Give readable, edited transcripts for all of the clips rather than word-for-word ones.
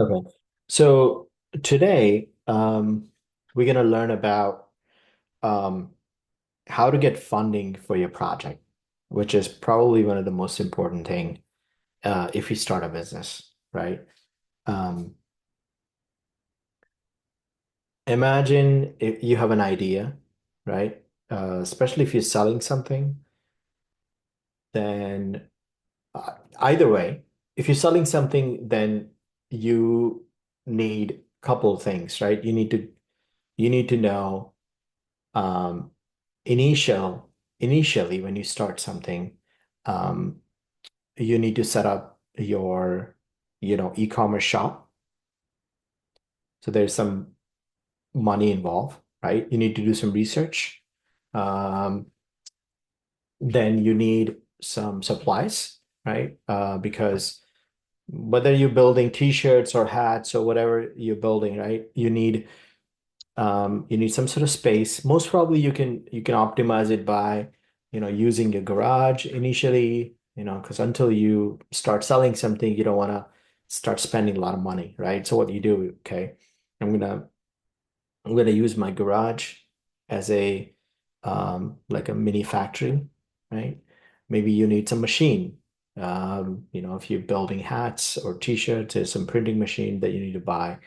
Okay. So today, we're going to learn about um, how to get funding for your project, which is probably one of the most important thing if you start a business, right? Um, Imagine if you have an idea, right? Especially if you're selling something, then either way, if you're selling something, then you need a couple of things, right? You need to know um, initially when you start something, um, you need to set up your, e-commerce shop. So there's some money involved, right? You need to do some research. Um, then you need some supplies, right? Because whether you're building t-shirts or hats or whatever you're building, right? You need some sort of space. Most probably you can optimize it by, using your garage initially, because until you start selling something, you don't want to start spending a lot of money, right? So what do you do? Okay, I'm gonna I'm gonna use my garage as a like a mini factory, right? Maybe you need some machine. If you're building hats or t-shirts, there's some printing machine that you need to buy.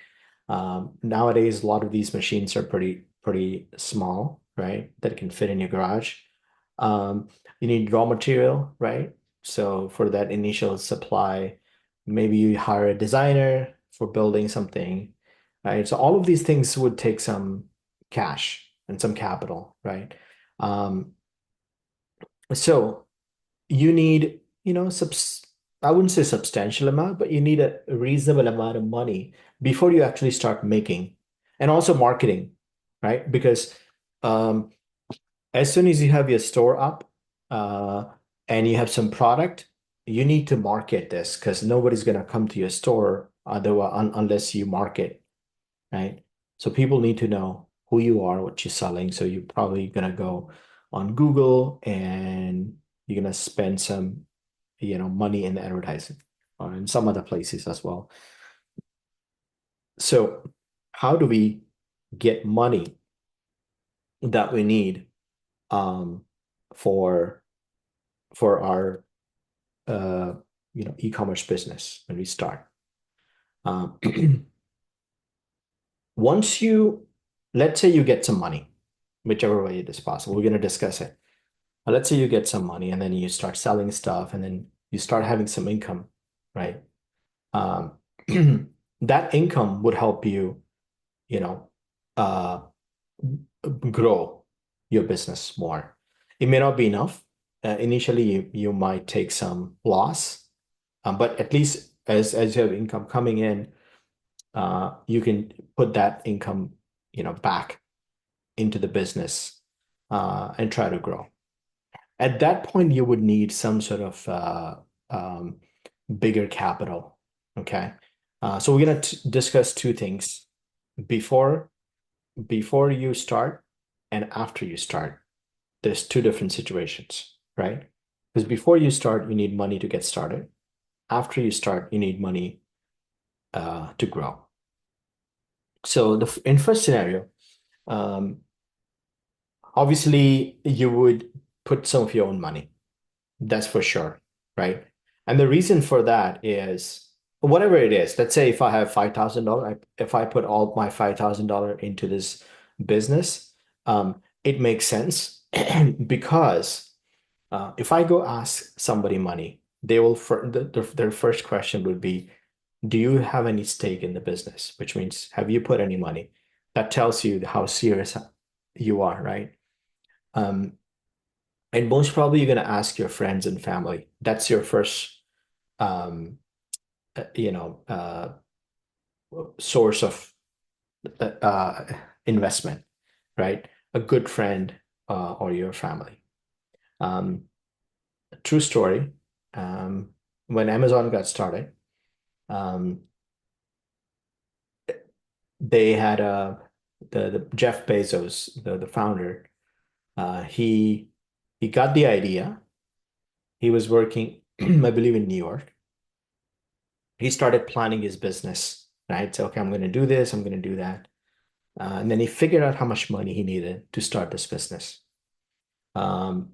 Nowadays, a lot of these machines are pretty small, right? That can fit in your garage. You need raw material, right? So for that initial supply, maybe you hire a designer for building something, right? So all of these things would take some cash and some capital, right? Um, so you need, I wouldn't say substantial amount, but you need a reasonable amount of money before you actually start making and also marketing, right? Because um, as soon as you have your store up uh, and you have some product, you need to market this because nobody's going to come to your store unless you market, right? So people need to know who you are, what you're selling. So you're probably going to go on Google and you're going to spend some money in advertising or in some other places as well. So how do we get money that we need um, for our e-commerce business when we start? Um, once you let's say you get some money, whichever way it is possible, we're going to discuss it. Let's say you get some money and then you start selling stuff and then you start having some income, right? Um, that income would help you you know, uh, grow your business more. It may not be enough. Initially, you might take some loss, but at least as you have income coming in, you can put that income, back into the business and try to grow. At that point, you would need some sort of um, bigger capital. Okay. So we're going to discuss two things before before you start and after you start. There's two different situations, right? Because before you start, you need money to get started. After you start, you need money to grow. So in first scenario, um, obviously you would put some of your own money. That's for sure, right? And the reason for that is whatever it is. Let's say if I have $5,000, if I put all my $5,000 into this business, it makes sense because if I go ask somebody money, they will their first question would be, "Do you have any stake in the business?" Which means, have you put any money? That tells you how serious you are, right? Um, and most probably you're going to ask your friends and family. That's your first, um, uh, you know, uh, source of uh, investment, right? A good friend or your family. Um, True story. Um, when Amazon got started, um, they had the Jeff Bezos, the founder. He got the idea. He was working, I believe, in New York. He started planning his business. right? So, okay, I'm going to do this, I'm going to do that. And then he figured out how much money he needed to start this business. Um,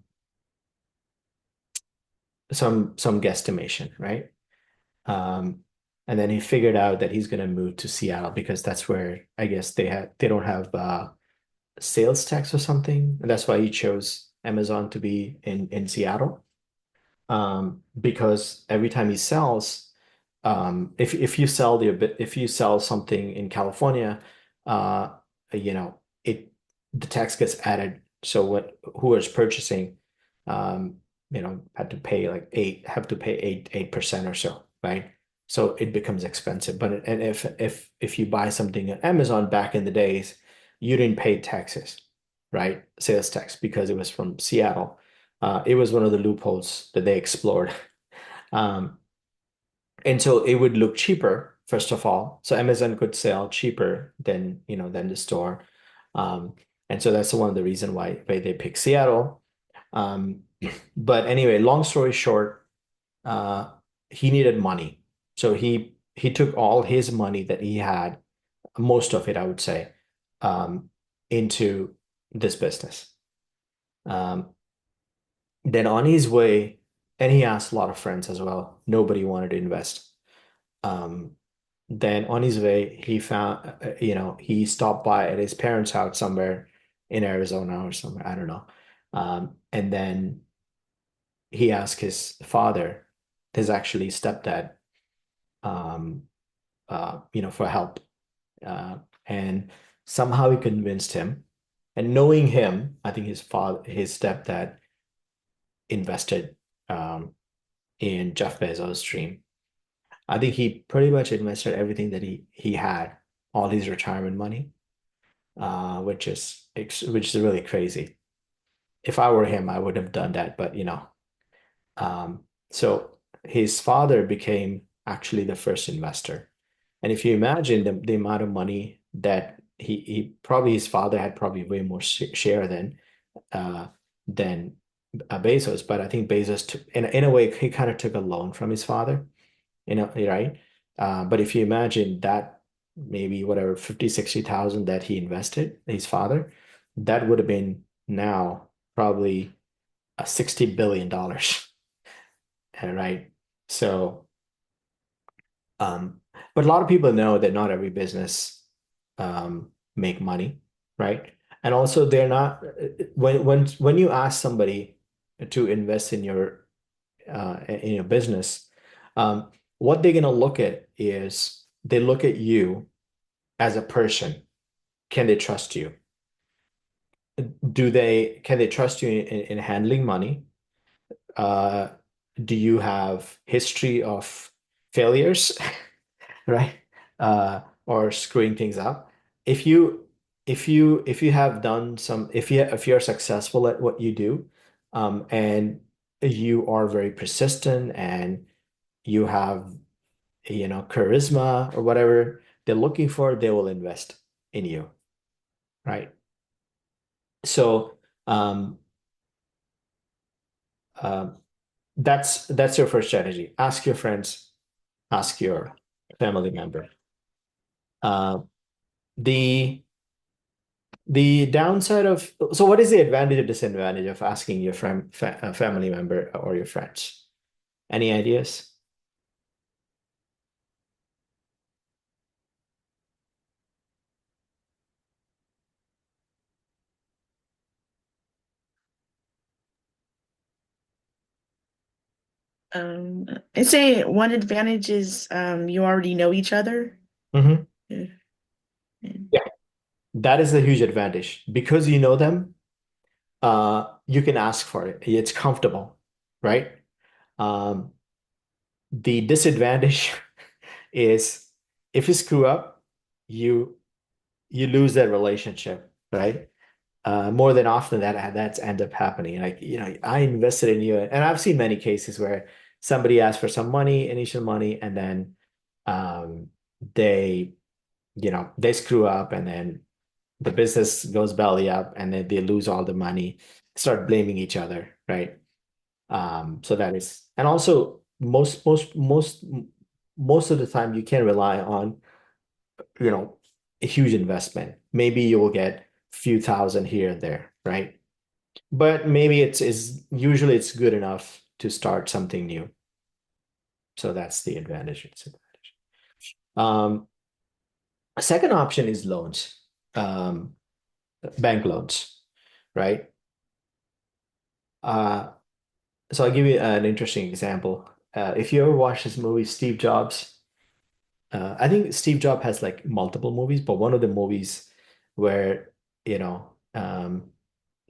some guesstimation, right? Um, and then he figured out that he's going to move to Seattle because that's where I guess they don't have sales tax or something. And that's why he chose Amazon to be in Seattle. Because every time he sells, if you sell something in California, uh, you know, it the tax gets added. So who is purchasing, um, had to pay like have to pay 8% or so, right? So it becomes expensive. And if you buy something at Amazon back in the days, you didn't pay taxes, right? Sales tax because it was from Seattle. It was one of the loopholes that they explored. Um, and so it would look cheaper, first of all. So Amazon could sell cheaper than the store. Um, and so that's one of the reason why they pick Seattle. Um, but anyway, long story short, uh, he needed money. So he took all his money that he had, most of it, I would say, um, into this business. Um, then on his way, and he asked a lot of friends as well. Nobody wanted to invest. Um, then on his way, he found, he stopped by at his parents' house somewhere in Arizona or somewhere, I don't know. And then he asked his father, his actually stepdad, um, for help. Uh, and somehow he convinced him. And knowing him, I think his stepdad invested um, in Jeff Bezos' dream. I think he pretty much invested everything that he had, all his retirement money, which is really crazy. If I were him, I would have done that, but so his father became actually the first investor. And if you imagine the amount of money that he probably his father had probably way more share uh, than Bezos, but I think Bezos took in a way he kind of took a loan from his father, right? But if you imagine that maybe whatever 50, 60,000 that he invested, his father, that would have been now probably a $60 billion, right? So, but a lot of people know that not every business make money, right? And also they're not when you ask somebody to invest in your business, um, what they're gonna look at is they look at you as a person. Can they trust you? Can they trust you in handling money? Uh, do you have history of failures, right? Or screwing things up? If you if you have done some if you're successful at what you do, and you are very persistent and you have charisma or whatever they're looking for, they will invest in you, right? So um, uh, that's your first strategy. Ask your friends, ask your family member. Uh, the the downside of so what is the advantage or disadvantage of asking your family member or your friends? Any ideas? I'd say one advantage is you already know each other. Hmm. Yeah. And- Yeah, that is a huge advantage because you know them. You can ask for it. It's comfortable, right? Um, the disadvantage is if you screw up, you you lose that relationship, right? More than often that's end up happening. Like, I invested in you, and I've seen many cases where somebody asks for some money, initial money, and then um, they, they screw up, and then the business goes belly up, and then they lose all the money, start blaming each other, right? So that is, and also most of the time you can rely on you know, a huge investment. Maybe you will get a few thousand here and there, right? But maybe it's is usually it's good enough to start something new. So that's the advantage. Um, a second option is loans, um, bank loans, right? Uh, so I'll give you an interesting example. If you ever watch this movie, Steve Jobs, I think Steve Jobs has like multiple movies, but one of the movies where, you know,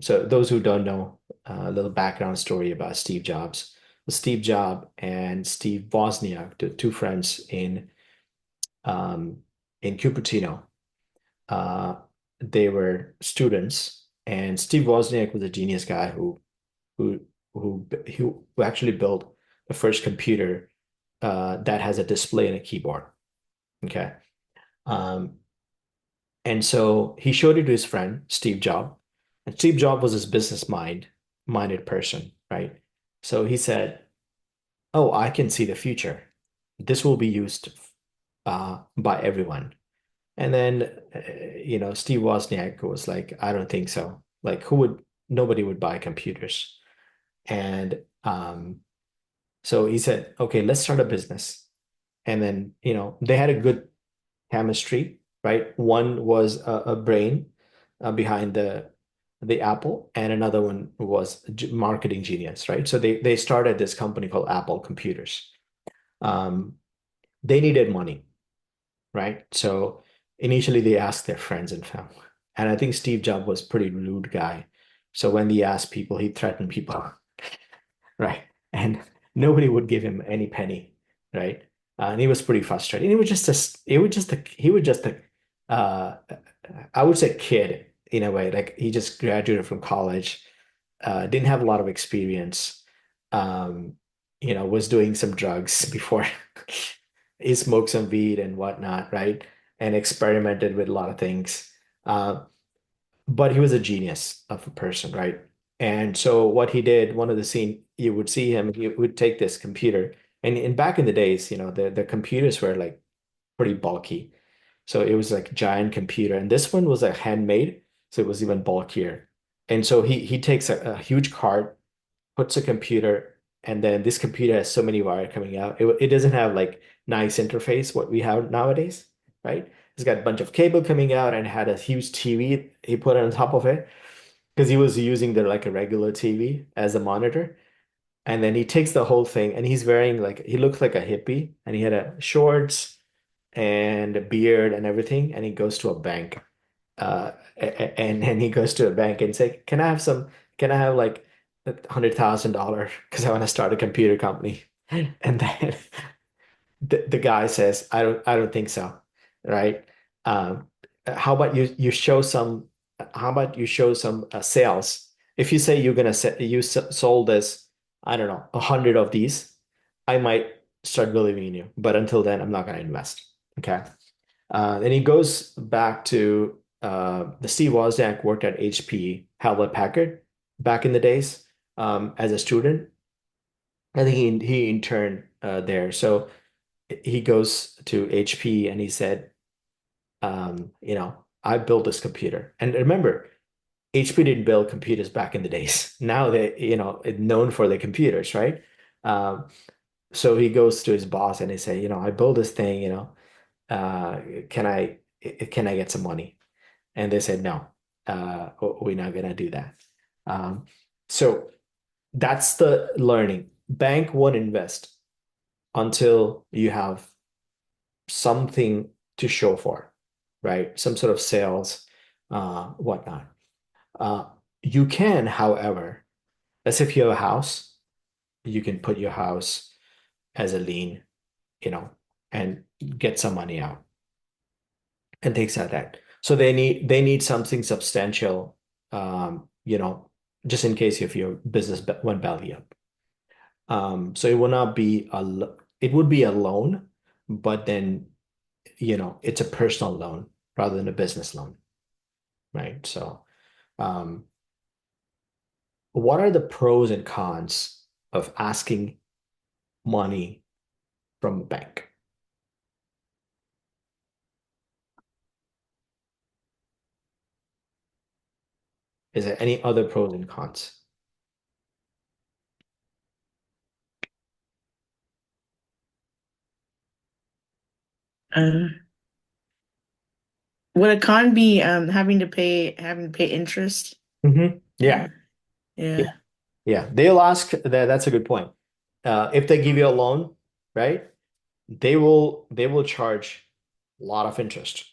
so those who don't know, a little background story about Steve Jobs. Steve Jobs and Steve Wozniak, the two friends um, in Cupertino, uh, they were students, and Steve Wozniak was a genius guy who who actually built the first computer that has a display and a keyboard. Okay. Um, and so he showed it to his friend, Steve Jobs. And Steve Jobs was his minded person, right? So he said, "Oh, I can see the future. This will be used by everyone." And then, Steve Wozniak was like, "I don't think so. Like, nobody would buy computers." And so he said, "Okay, let's start a business." And then, they had a good chemistry, right? One was a brain behind the Apple, and another one was marketing genius, right? So they started this company called Apple Computers. Um, they needed money, right? So initially they asked their friends and family, and I think Steve Jobs was a pretty rude guy. So when he asked people, he threatened people, right? And nobody would give him any penny, right? And he was pretty frustrated. And he was just a, uh, I would say kid in a way. Like he just graduated from college, didn't have a lot of experience, um, was doing some drugs before he smoked some weed and whatnot, right? And experimented with a lot of things. Uh, but he was a genius of a person, right? And so what he did, one of the scene you would see him, he would take this computer, and back in the days, the computers were like pretty bulky. So it was like giant computer, and this one was a handmade, so it was even bulkier. And so he takes a huge cart, puts a computer, and then this computer has so many wire coming out. It doesn't have like nice interface what we have nowadays, right? It's got a bunch of cable coming out and had a huge TV he put on top of it because he was using the like a regular TV as a monitor. And then he takes the whole thing and he's wearing like he looked like a hippie and he had a shorts and a beard and everything and he goes to a bank and he goes to a bank and say, can I have like $100,000 because I want to start a computer company. And then the guy says, I don't think so. Right. Um, how about how about you show some sales? If you say you're gonna sold this, I don't know, 100 of these, I might start believing in you. But until then, I'm not gonna invest. Okay. Then he goes back to the Steve Wozniak worked at HP, Hewlett Packard, back in the days as a student. I think he interned there. So he goes to HP and he said, I built this computer. And remember, HP didn't build computers back in the days. Now they, known for their computers, right? Um, so he goes to his boss and he say, I built this thing, uh, can I get some money? And they said, no, we're not gonna do that. Um, so that's the learning. Bank won't invest until you have something to show for, right? Some sort of sales, whatnot. Uh, you can, however, as if you have a house, you can put your house as a lien, you know, and get some money out and things like that. So they need something substantial, just in case if your business went belly up. So it will not be it would be a loan, but then it's a personal loan rather than a business loan, right? So, um, what are the pros and cons of asking money from a bank? Is there any other pros and cons? Um, would a con be having to pay interest? Yeah. Uh, Yeah. yeah. Yeah. They'll ask that. That's a good point. If they give you a loan, right? They will charge a lot of interest.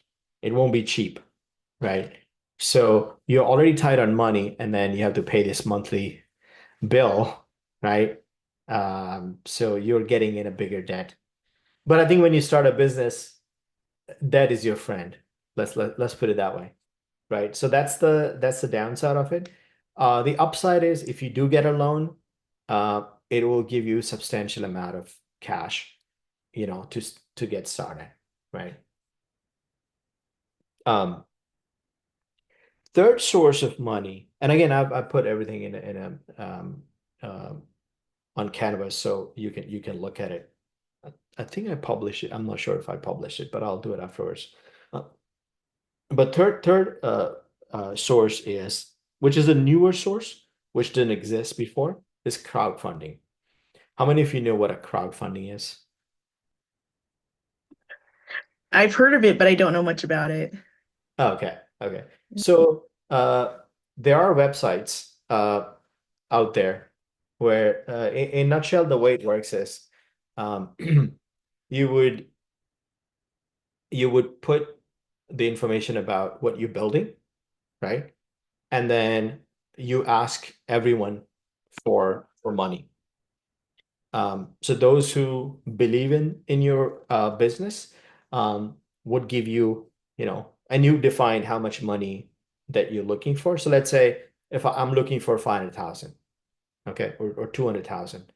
It won't be cheap, right? So you're already tight on money, and then you have to pay this monthly bill, right? So you're getting in a bigger debt. But I think when you start a business, debt is your friend. Let's put it that way, right? So that's the downside of it. The upside is if you do get a loan, it will give you substantial amount of cash, to get started, right? Um, Third source of money, and again, I put everything um, on Canvas so you can look at it. I think I published it. I'm not sure if I published it, but I'll do it afterwards. Uh, but third source is, which is a newer source, which didn't exist before, is crowdfunding. How many of you know what a crowdfunding is? I've heard of it, but I don't know much about it. Okay, okay. So there are websites out there where, in a nutshell, the way it works is, um, you would you would put the information about what you're building, right? And then you ask everyone for money. So those who believe in your business would give you, and you define how much money that you're looking for. So let's say if I'm looking for 500,000, okay, or 200,000,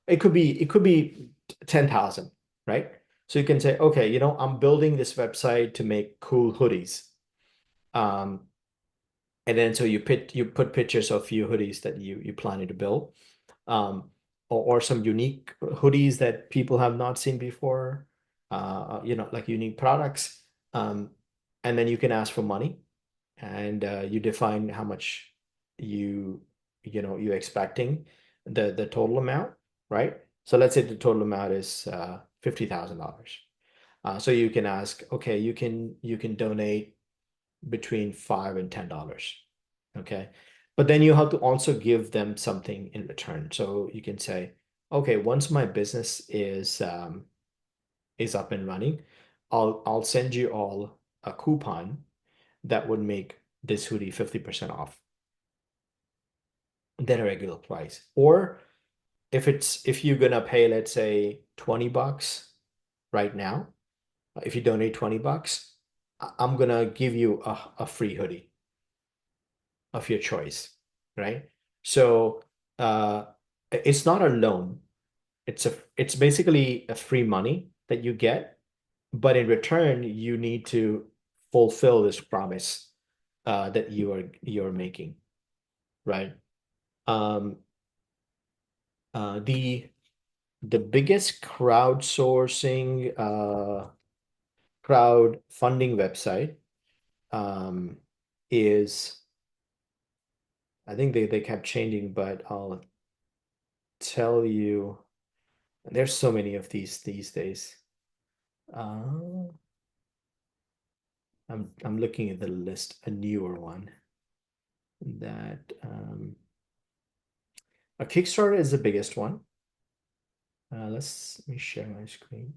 it could be 10,000, right? So you can say, okay, I'm building this website to make cool hoodies. Um, and then so you put pictures of few hoodies that you planning to build, um, or some unique hoodies that people have not seen before, like unique products. Um, and then you can ask for money, and you define how much you you're expecting the total amount, right? So let's say the total amount is $50,000. So you can ask, okay, you can donate between $5 and $10. Okay. But then you have to also give them something in return. So you can say, okay, once my business is up and running, I'll send you all a coupon that would make this hoodie 50% off than a regular price. Or if you're gonna pay, let's say, $20 right now, if you donate $20, I'm gonna give you a free hoodie of your choice, right? So it's not a loan. It's basically a free money that you get, but in return, you need to fulfill this promise that you're making, right? Um, the biggest crowd funding website um, is, I think they kept changing, but I'll tell you. There's so many of these days. Uh, I'm looking at the list, a newer one that a Kickstarter is the biggest one. Let me share my screen.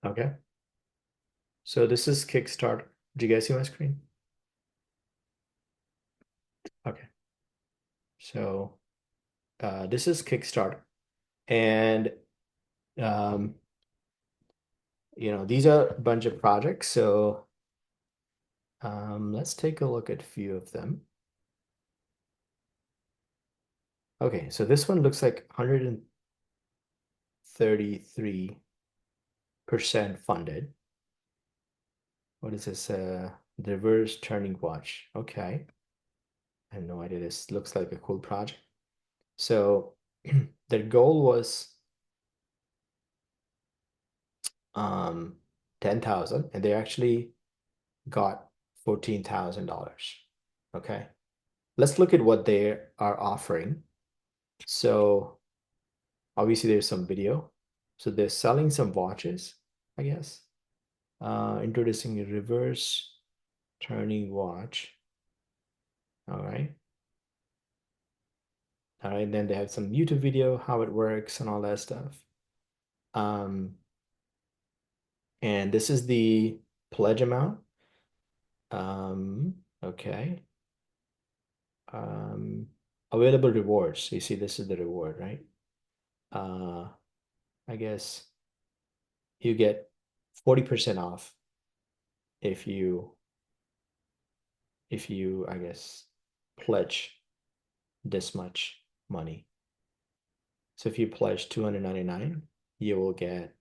Okay. So this is Kickstarter. Did you guys see my screen? Okay. So this is Kickstarter. And um, these are a bunch of projects. So let's take a look at a few of them. Okay, so this one looks like 33% funded. What is this? The reverse turning watch. Okay. I have no idea. This looks like a cool project. So their goal was um 10,000 and they actually got $14,000. Okay. Let's look at what they are offering. So obviously there's some video. So they're selling some watches, I guess. Introducing a reverse turning watch. All right. All right. Then they have some YouTube video, how it works and all that stuff. Um, and this is the pledge amount. Okay. Um, Available rewards. You see, this is the reward, right? Uh, I guess you get 40% off if you, I guess, pledge this much money. So if you pledge 299, you will get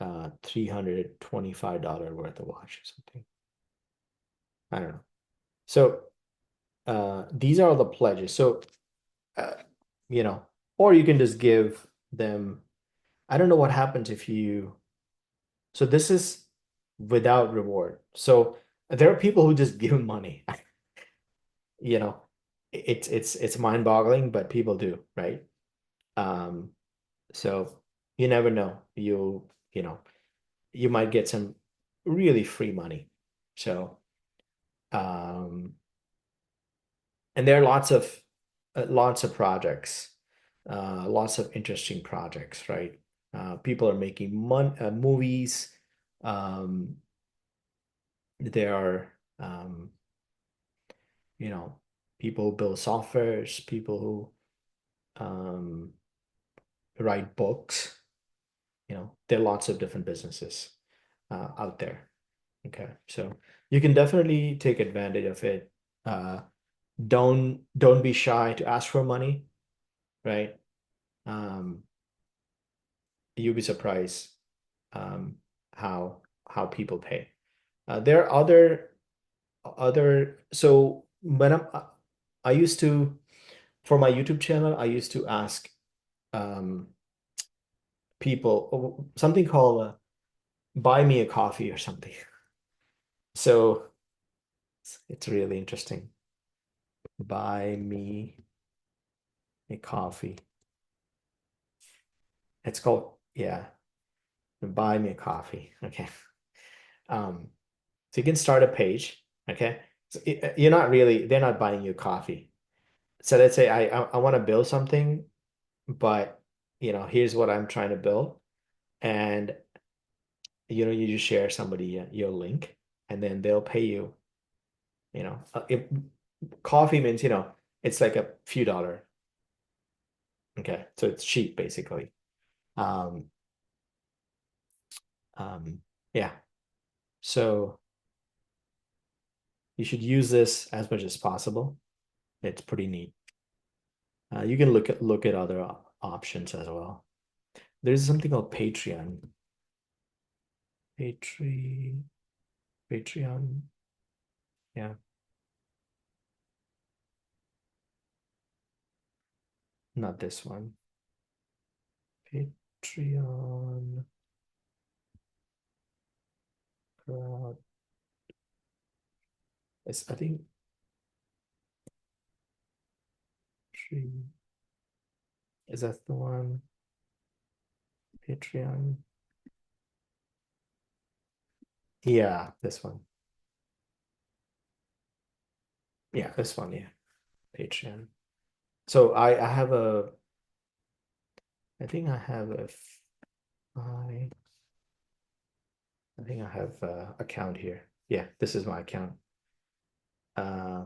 $325 worth of watch or something. I don't know. So these are all the pledges. So uh, you know, or you can just give them. I don't know what happens if you. So this is without reward. So there are people who just give money. You know, it's mind-boggling, but people do, right? Um, so you never know. You know, you might get some really free money. So um, and there are lots of projects, lots of interesting projects, right? People are making movies. Um, there are you know, people build softwares, people who write books. You know, there are lots of different businesses out there. Okay, so you can definitely take advantage of it. Uh, don't be shy to ask for money, right? Um, you'll be surprised um, how people pay. There are other. So when I used to for my YouTube channel, I used to ask um, people something called buy me a coffee or something. So it's really interesting. Buy me a coffee. It's called, yeah, buy me a coffee. Okay. Um, so you can start a page. Okay. So you're not really, they're not buying you coffee. So let's say I want to build something, but here's what I'm trying to build. And you just share somebody your link and then they'll pay you, if coffee means, it's like a few dollar. Okay. So it's cheap basically. Um, um, yeah. So you should use this as much as possible. It's pretty neat. You can look at other options as well. There's something called Patreon. Patreon. Patreon. Yeah, not this one. Patreon. Crowd. I think is that the one? Patreon. Yeah, this one. Yeah, this one. Yeah, Patreon. So I have I think I have I I think I have a account here. Yeah, this is my account. Uh,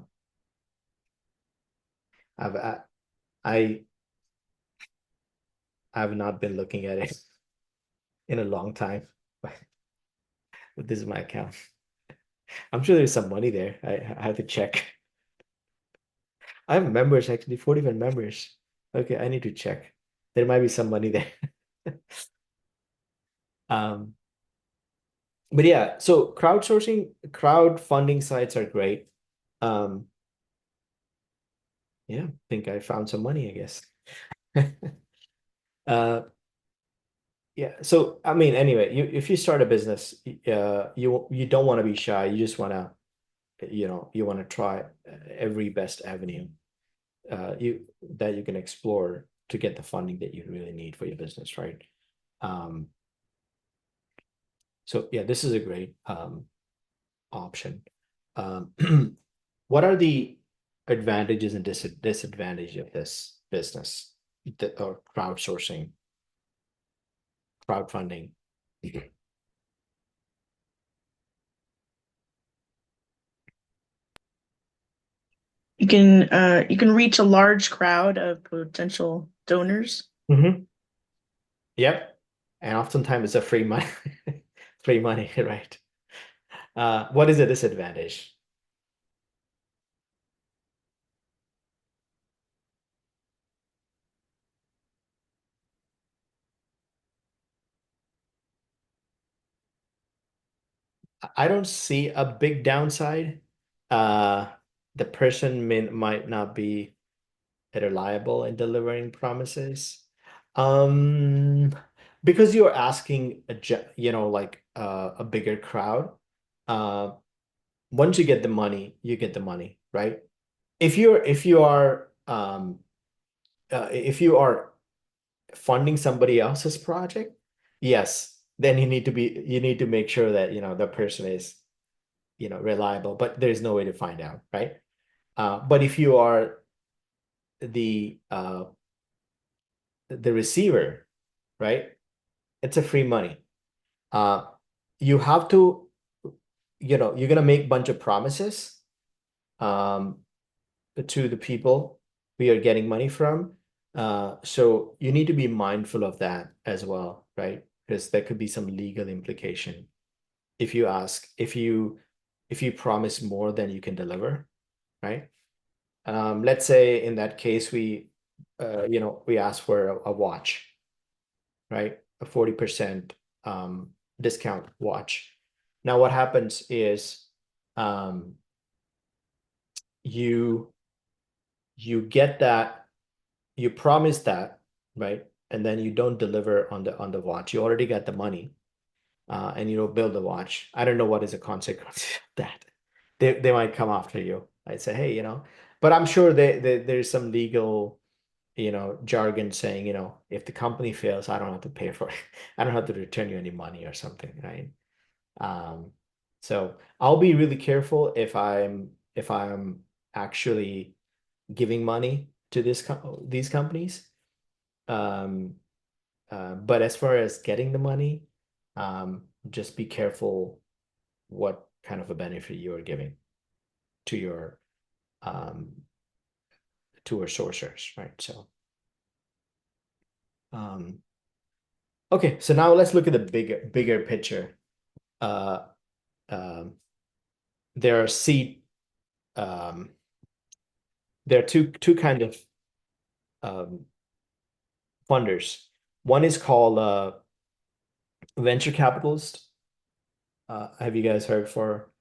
I've I have not been looking at it in a long time, but this is my account. I'm sure there's some money there. I have to check. I have members actually, 41 members. Okay, I need to check. There might be some money there. Um, but yeah, so crowdfunding sites are great. Um, yeah, I think I found some money, I guess. Uh, yeah. So I mean, anyway, if you start a business, you don't want to be shy. You just want to, you want to try every best avenue you that you can explore to get the funding that you really need for your business, right? Um, so yeah, this is a great option. Um, what are the advantages and disadvantages of this business or crowdfunding? You can reach a large crowd of potential donors. Hmm. Yep. And oftentimes it's a free money, free money, right? What is a disadvantage? I don't see a big downside. Uh, the person might not be reliable in delivering promises. Um, because you're asking like a bigger crowd. Uh, once you get the money, you get the money, right? If you are funding somebody else's project, yes, then you need to make sure that the person is reliable, but there's no way to find out, right? But if you are the uh, the receiver, right? It's a free money. Uh, you have to, you're gonna make a bunch of promises um, to the people who you're getting money from. So you need to be mindful of that as well, right? Because there could be some legal implication if you ask, if you promise more than you can deliver, right? Let's say in that case we ask for a watch, right? A 40% discount watch. Now what happens is um, you you get that, you promise that, right? And then you don't deliver on the watch. You already got the money, and you don't build the watch. I don't know what is the consequence of that. They might come after you. I'd say, hey, but I'm sure there's some legal, jargon saying, if the company fails, I don't have to pay for it. I don't have to return you any money or something, right? Um, so I'll be really careful if I'm actually giving money to these companies. Um, but as far as getting the money, just be careful what kind of a benefit you are giving to your um, to our sourcers, right? So, um, okay, so now let's look at the bigger picture. Uh, um, there are seed um, there are two kind of um, funders. One is called venture capitalist. Have you guys heard for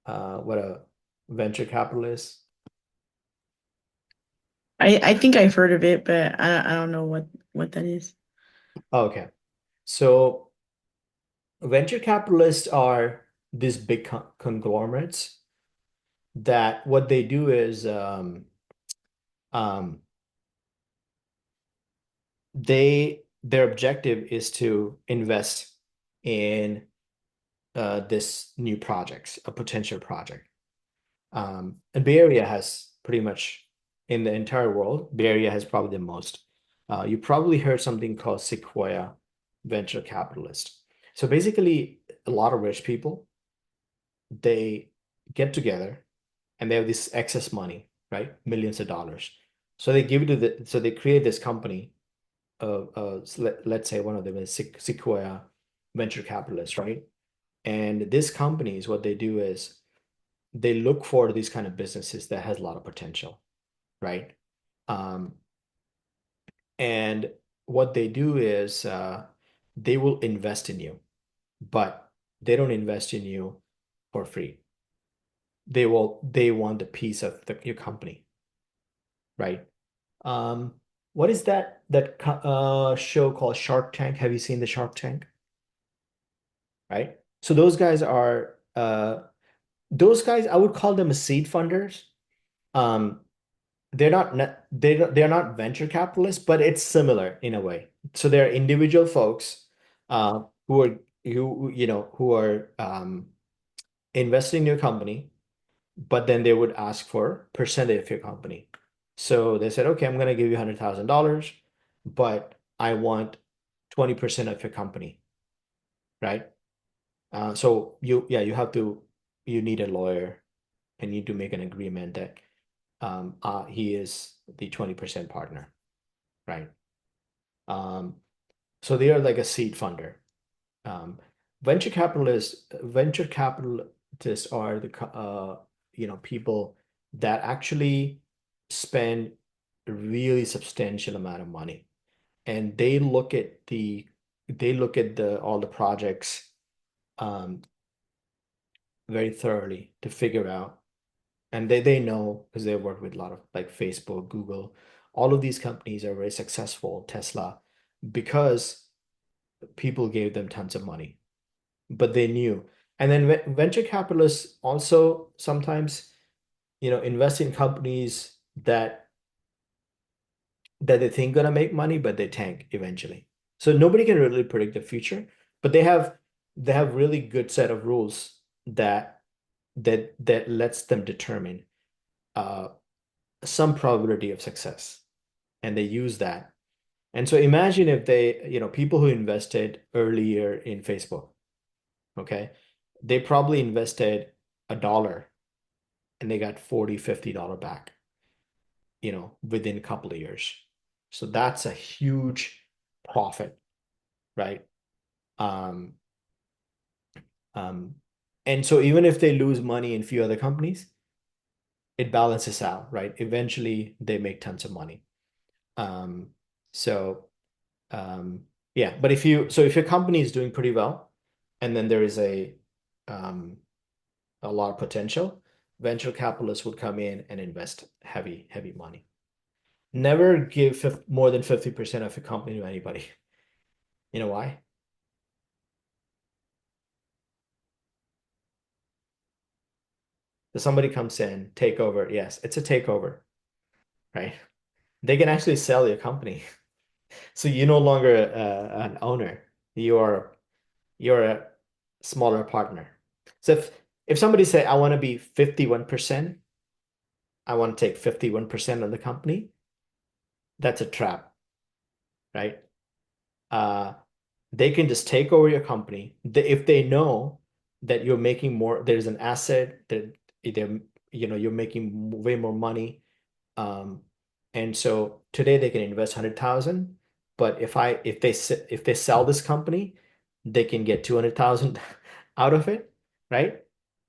what a venture capitalist? I think I've heard of it, but I don't know what that is. Okay, so venture capitalists are these big conglomerates that what they do is um, their objective is to invest in this new projects, a potential project. And Bay Area has pretty much in the entire world, Bay Area has probably the most. You probably heard something called Sequoia venture capitalist. So basically, a lot of rich people, they get together and they have this excess money, right? Millions of dollars. So they give it to so they create this company. So let's say one of them is Sequoia venture capitalist, right? And this companies, what they do is they look for these kind of businesses that has a lot of potential, right? Um, and what they do is they will invest in you, but they don't invest in you for free. They want a piece of your company, right? Um, what is that show called Shark Tank? Have you seen the Shark Tank? Right? So those guys, I would call them a seed funders. Um, they're not venture capitalists, but it's similar in a way. So they're individual folks who are who are investing in your company, but then they would ask for percentage of your company. So they said, okay, I'm going to give you $100,000, but I want 20% of your company, right? So you have to, you need a lawyer and need to make an agreement that he is the 20% partner, right? Um, so they are like a seed funder. Um, venture capitalists are people that actually spend a really substantial amount of money, and they look at the all the projects um, very thoroughly to figure out, and they know because they work with a lot of like Facebook, Google, all of these companies are very successful, Tesla, because people gave them tons of money, but they knew. And then venture capitalists also sometimes, invest in companies that they think gonna make money, but they tank eventually. So nobody can really predict the future, but they have really good set of rules that lets them determine uh some probability of success, and they use that. And so imagine if people who invested earlier in Facebook, okay, they probably invested $1 and they got 40, $50 back, within a couple of years. So that's a huge profit, right? Um, um, and so even if they lose money in a few other companies, it balances out, right? Eventually they make tons of money. Um, so um, yeah, but if your company is doing pretty well, and then there is um, a lot of potential, venture capitalists would come in and invest heavy, heavy money. Never give more than 50% of your company to anybody. You know why? If somebody comes in, take over. Yes, it's a takeover, right? They can actually sell your company. So you're no longer an owner. You're a smaller partner. So if somebody say, I want to be 51%, I want to take 51% of the company, that's a trap, right? Uh, they can just take over your company. If they know that you're making more, there's an asset that they're, you're making way more money. Um, and so today they can invest 100,000, but if they sell this company, they can get 200,000 out of it, right?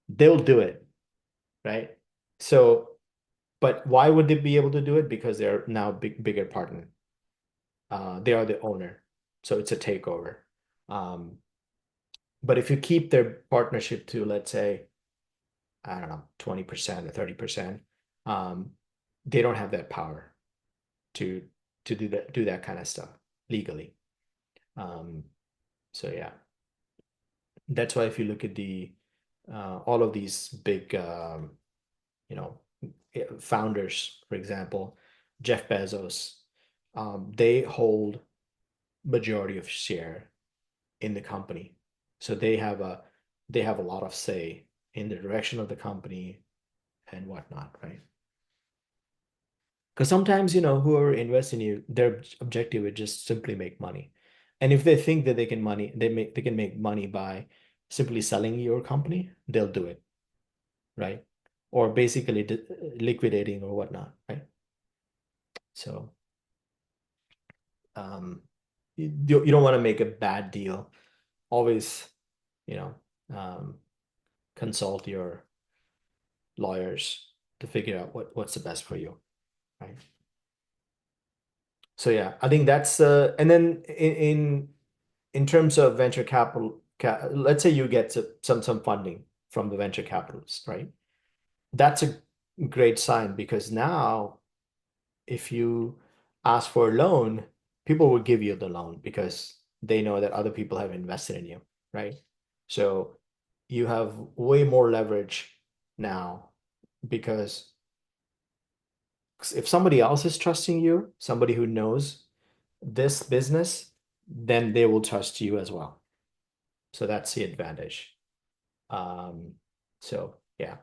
They'll do it, right? So, but why would they be able to do it? Because they're now bigger partner. They are the owner, so it's a takeover. Um, but if you keep their partnership to, let's say, I don't know, 20% or 30%, um, they don't have that power to do that kind of stuff legally. Um, so yeah, that's why if you look at the all of these big you know founders, for example, Jeff Bezos, they hold majority of share in the company. So they have a lot of say in the direction of the company and whatnot, right? Because sometimes, whoever invests in you, their objective is just simply make money. And if they think that they can make money by simply selling your company, they'll do it, right? Or basically liquidating or whatnot, right? So um, you don't want to make a bad deal. Always, you know, um, consult your lawyers to figure out what's the best for you, right? So yeah, I think that's and then in in terms of venture capital, let's say you get some funding from the venture capitalists, right? That's a great sign because now if you ask for a loan, people will give you the loan because they know that other people have invested in you, right? So you have way more leverage now because if somebody else is trusting you, somebody who knows this business, then they will trust you as well. So that's the advantage. Um, so yeah.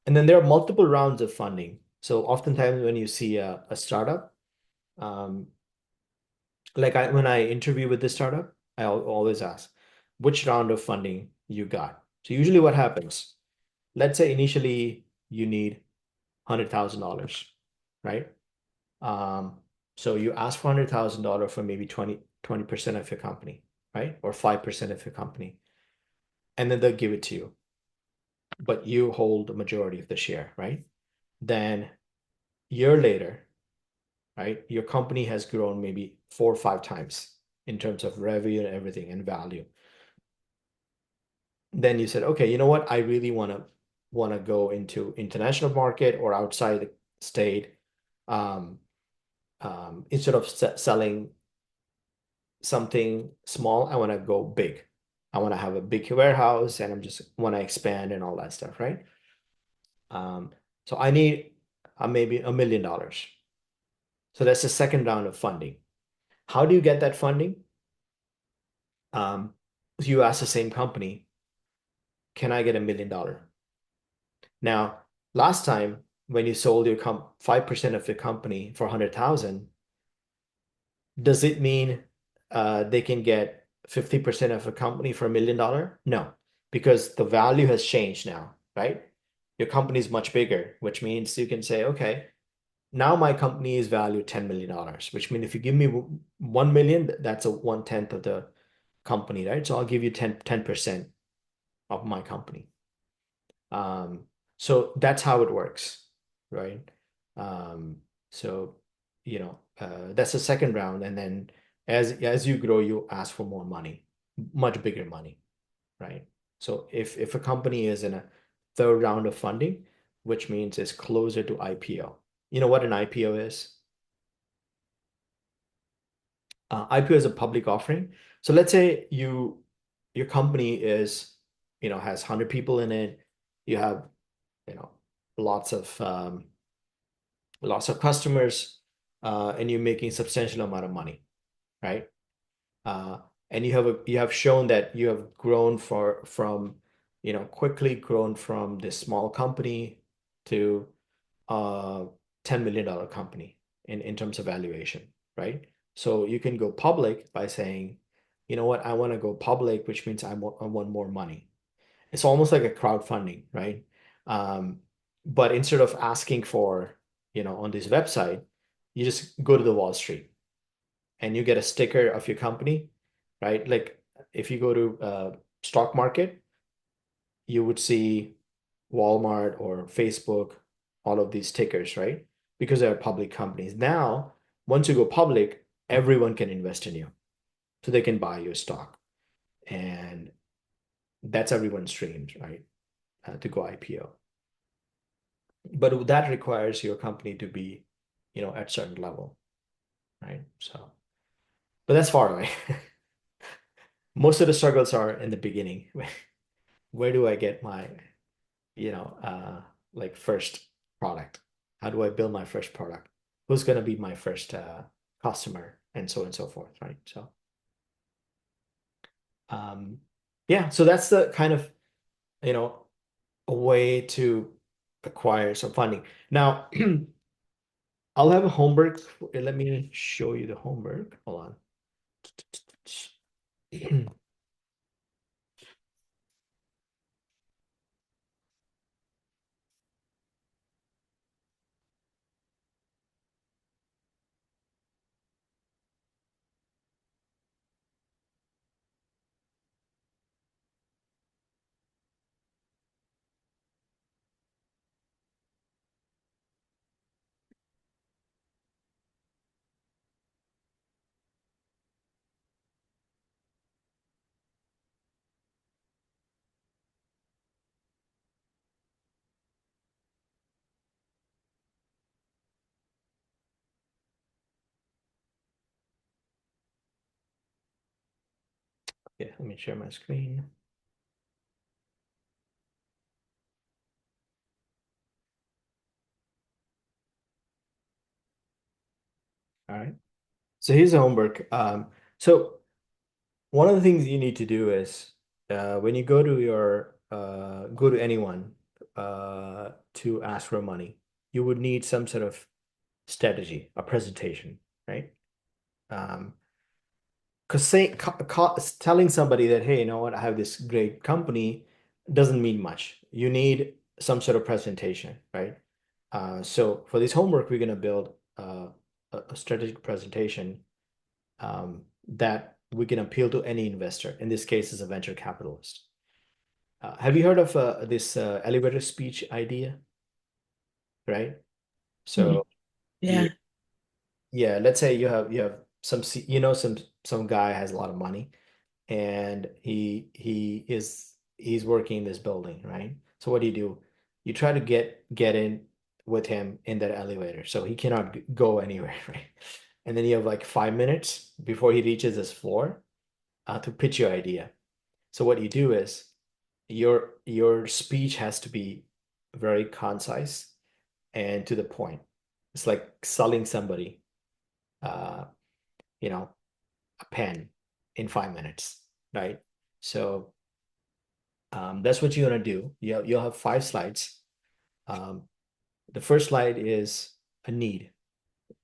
And then there are multiple rounds of funding. So oftentimes when you see a startup, um, like when I interview with the startup, always ask which round of funding you got. So usually what happens, let's say initially you need $100,000, right? Um, so you ask for $100,000 for maybe 20% of your company, right? Or 5% of your company. And then they'll give it to you, but you hold the majority of the share, right? Then year later, right, your company has grown maybe 4 or 5 times in terms of revenue and everything and value. Then you said, okay, you know what? I really want to go into international market or outside the state. Um, instead of selling something small, I want to go big. I want to have a big warehouse and I'm just want to expand and all that stuff, right? Um, so I need maybe $1 million. So that's the second round of funding. How do you get that funding? Um, you ask the same company, can I get $1 million? Now, last time when you sold your 5% of your company for 100,000, does it mean they can get 50% of a company for $1 million? No, because the value has changed now, right? Your company is much bigger, which means you can say, okay, now my company is valued $10 million, which means if you give me 1 million, that's a 1/10 of the company, right? So I'll give you 10% of my company. Um, so that's how it works, right? Um, so that's the second round, and then as you grow, you ask for more money, much bigger money, right? So if a company is in a third round of funding, which means it's closer to IPO. You know what an IPO is? IPO is a public offering. So let's say your company is, has 100 people in it. You have, you know, lots of customers, and you're making substantial amount of money, right? Uh, and you have shown that you have grown from, quickly grown from this small company to a $10 million company in terms of valuation, right? So you can go public by saying, you know what, I want to go public, which means I want more money. It's almost like a crowdfunding, right? Um, but instead of asking for, on this website, you just go to the Wall Street and you get a sticker of your company, right? Like if you go to stock market, you would see Walmart or Facebook, all of these stickers, right? Because they're public companies. Now, once you go public, everyone can invest in you. So they can buy your stock. And that's everyone's dream, right? To go IPO. But that requires your company to be, at certain level, right? So, but that's far away. Most of the struggles are in the beginning. Where do I get my, you know, uh, like first product? How do I build my first product? Who's going to be my first customer, and so on and so forth, right? So, um, yeah, so that's the kind of, you know, a way to acquire some funding. Now, I'll have a homework. Let me show you the homework. Hold on. Yeah, let me share my screen. All right. So here's the homework. So one of the things you need to do is when you go to anyone to ask for money, you would need some sort of strategy, a presentation, right? Um, because telling somebody that, hey, you know what, I have this great company doesn't mean much. You need some sort of presentation, right? So for this homework, we're going to build a strategic presentation that we can appeal to any investor. In this case, is a venture capitalist. Have you heard of this elevator speech idea, right? Mhm. So you, Yeah. yeah, let's say you have some guy has a lot of money and he's working in this building, right? So what do? You try to get in with him in that elevator, so he cannot go anywhere, right? And then you have like 5 minutes before he reaches his floor to pitch your idea. So what you do is your speech has to be very concise and to the point. It's like selling somebody, uh, you know, a pen in 5 minutes, right? So that's what you're gonna do. You'll have 5 slides. Um, the first slide is a need.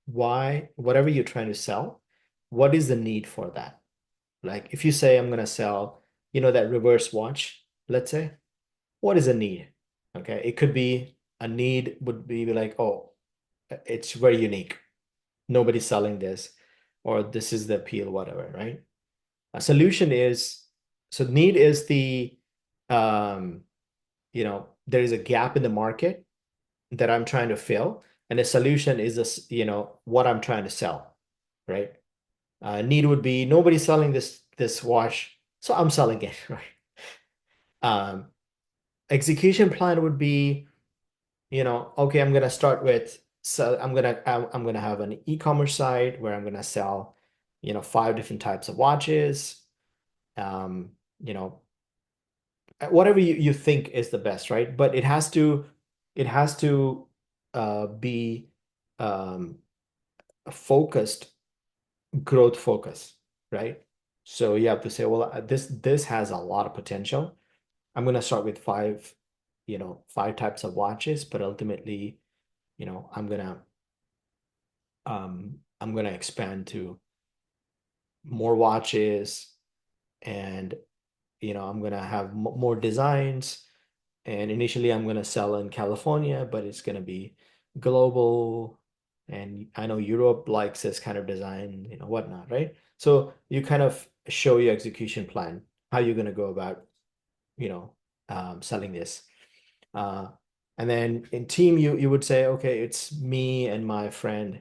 Why, whatever you're trying to sell, what is the need for that? Like if you say I'm gonna sell, that reverse watch, let's say, what is a need? Okay, it could be a need would be like, oh, it's very unique. Nobody's selling this, or this is the appeal, whatever, right? A solution is so need is um, there is a gap in the market that I'm trying to fill, and the solution is this, what I'm trying to sell, right? Need would be nobody's selling this wash, so I'm selling it, right? Um, Execution plan would be, okay, I'm gonna start with so I'm gonna have an e-commerce site where I'm gonna sell, 5 different types of watches, um, you know, whatever you think is the best, right? But it has to be um, a focused growth focus, right? So you have to say, well, this has a lot of potential. I'm gonna start with 5 types of watches, but ultimately, you know, I'm gonna I'm gonna expand to more watches, and I'm gonna have more designs. And initially, I'm gonna sell in California, but it's gonna be global. And I know Europe likes this kind of design, whatnot, right? So you kind of show your execution plan, how you're gonna go about, you know, selling this. Uh, and then in team, you would say, okay, it's me and my friend.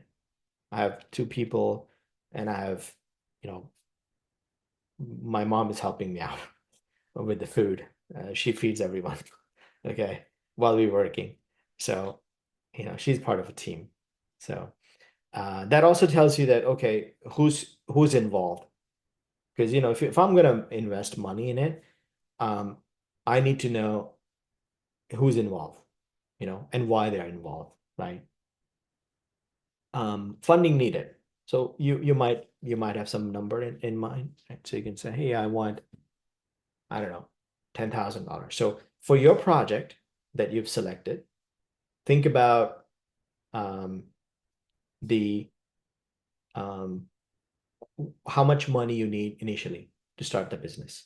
I have 2 people, and I have, you know, my mom is helping me out with the food. She feeds everyone, okay, while we're working. So, she's part of a team. So that also tells you that, okay, who's involved? Because, if I'm gonna invest money in it, um, I need to know who's involved, and why they're involved, right? Funding needed. So you might have some number in mind, right? So you can say, hey, I want, I don't know, $10,000. So for your project that you've selected, think about um, the um, how much money you need initially to start the business.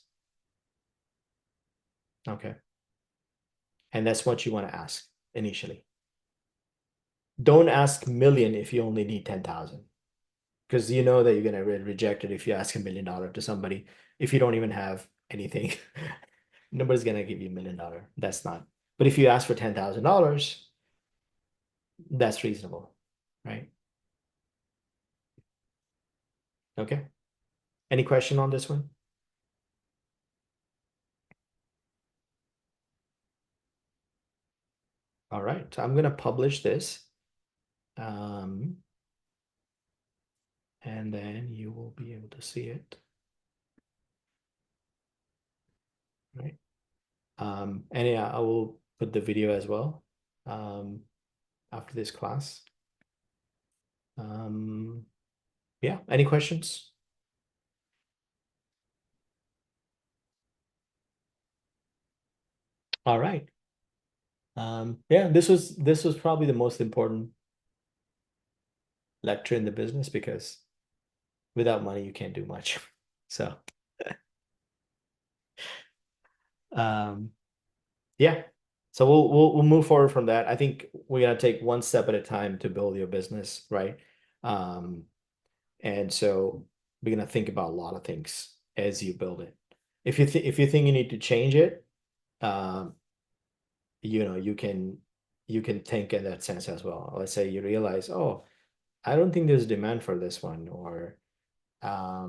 Okay. And that's what you want to ask initially. Don't ask million if you only need 10,000, because you know that you're gonna reject it if you ask $1 million to somebody if you don't even have anything. Nobody's gonna give you $1 million. That's not. But if you ask for $10,000, that's reasonable, right? Okay. Any question on this one? All right. So I'm gonna publish this, um, and then you will be able to see it. right? And yeah, I will put the video as well um, after this class. Um, yeah, any questions? All right. Yeah, this was probably the most important lecture in the business because without money you can't do much. So, um, yeah. So we'll move forward from that. I think we're gonna take one step at a time to build your business, right? Um, and so we're gonna think about a lot of things as you build it. If you think you need to change it, um, you can think in that sense as well. Let's say you realize, oh, I don't think there's demand for this one, or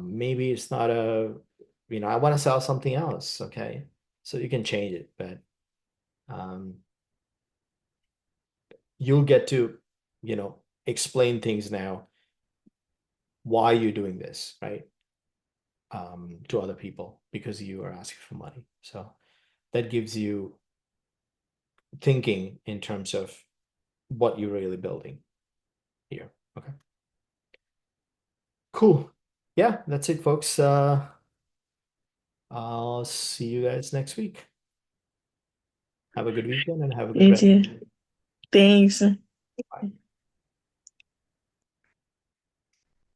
maybe it's not I want to sell something else. Okay. So you can change it, but um, you'll get to, explain things now, why you're doing this, right? To other people because you are asking for money. So that gives you thinking in terms of what you're really building here. Okay. Cool. Yeah, that's it, folks. I'll see you guys next week. Have a good weekend and have a good You rest. too. Thanks. Bye.